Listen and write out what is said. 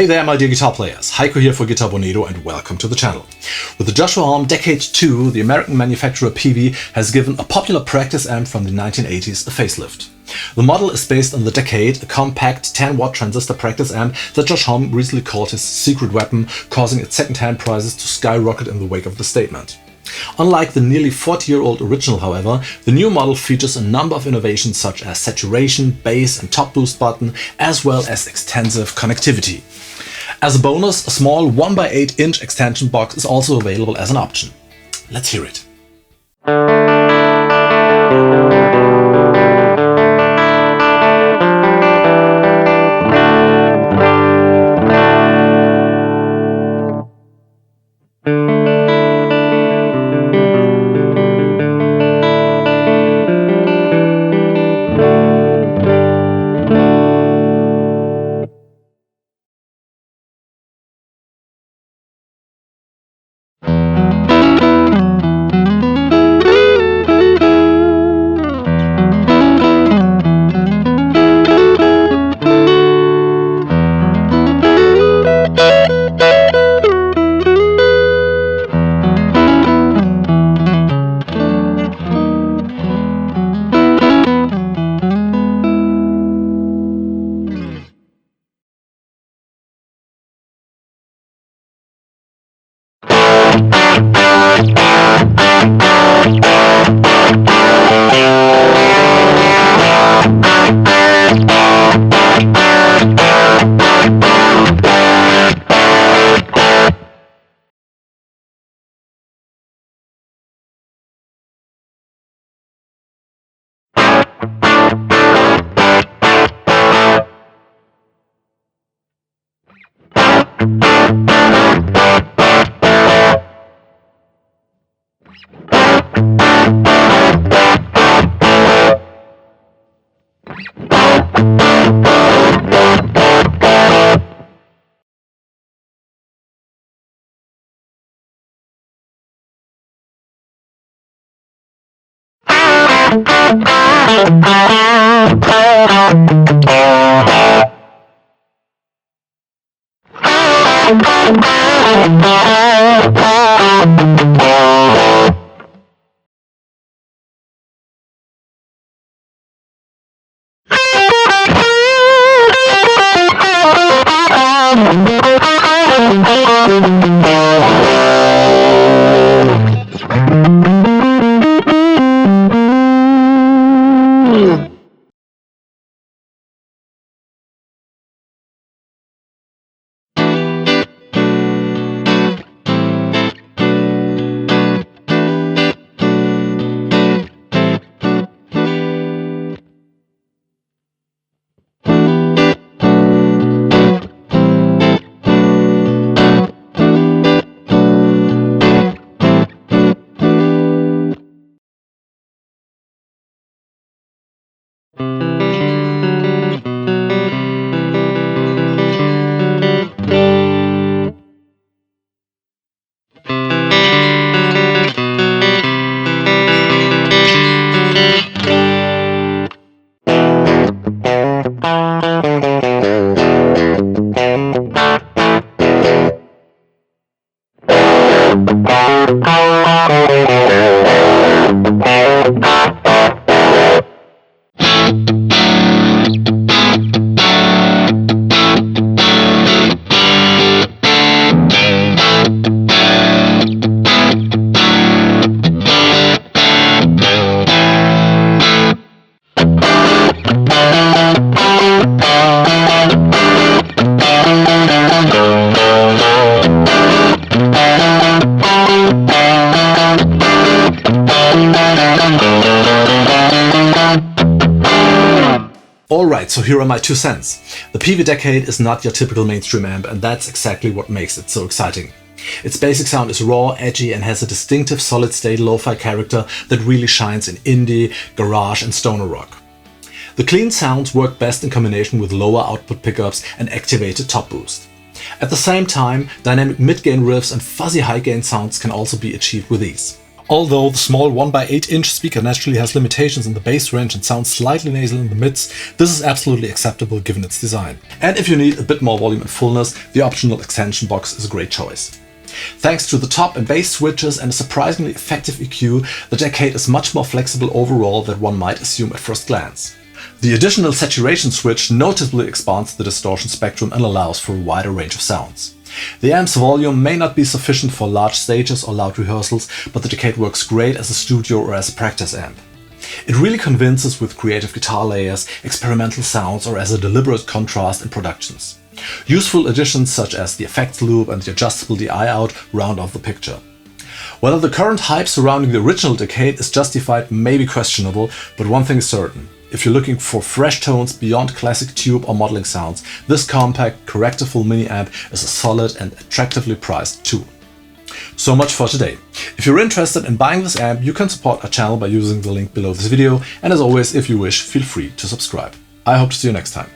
Hey there my dear guitar players, Haiko here for Guitar Bonito and welcome to the channel. With the Joshua Homme Decade Too, the American manufacturer Peavey has given a popular practice amp from the 1980s a facelift. The model is based on the Decade, a compact 10-watt transistor practice amp that Josh Homme recently called his secret weapon, causing its second-hand prices to skyrocket in the wake of the statement. Unlike the nearly 40-year-old original, however, the new model features a number of innovations such as saturation, bass and top boost button, as well as extensive connectivity. As a bonus, a small 1x8-inch extension box is also available as an option. Let's hear it. Alright, so here are my 2 cents. The Peavey Decade is not your typical mainstream amp, and that's exactly what makes it so exciting. Its basic sound is raw, edgy and has a distinctive solid-state lo-fi character that really shines in indie, garage and stoner rock. The clean sounds work best in combination with lower output pickups and activated top boost. At the same time, dynamic mid-gain riffs and fuzzy high-gain sounds can also be achieved with ease. Although the small 1x8-inch speaker naturally has limitations in the bass range and sounds slightly nasal in the mids, this is absolutely acceptable given its design. And if you need a bit more volume and fullness, the optional extension box is a great choice. Thanks to the top and bass switches and a surprisingly effective EQ, the Decade is much more flexible overall than one might assume at first glance. The additional saturation switch noticeably expands the distortion spectrum and allows for a wider range of sounds. The amp's volume may not be sufficient for large stages or loud rehearsals, but the Decade works great as a studio or as a practice amp. It really convinces with creative guitar layers, experimental sounds, or as a deliberate contrast in productions. Useful additions such as the effects loop and the adjustable DI out round off the picture. Whether the current hype surrounding the original Decade is justified may be questionable, but one thing is certain. If you're looking for fresh tones beyond classic tube or modeling sounds, this compact, correctable mini amp is a solid and attractively priced tool. So much for today. If you're interested in buying this amp, you can support our channel by using the link below this video, and as always, if you wish, feel free to subscribe. I hope to see you next time.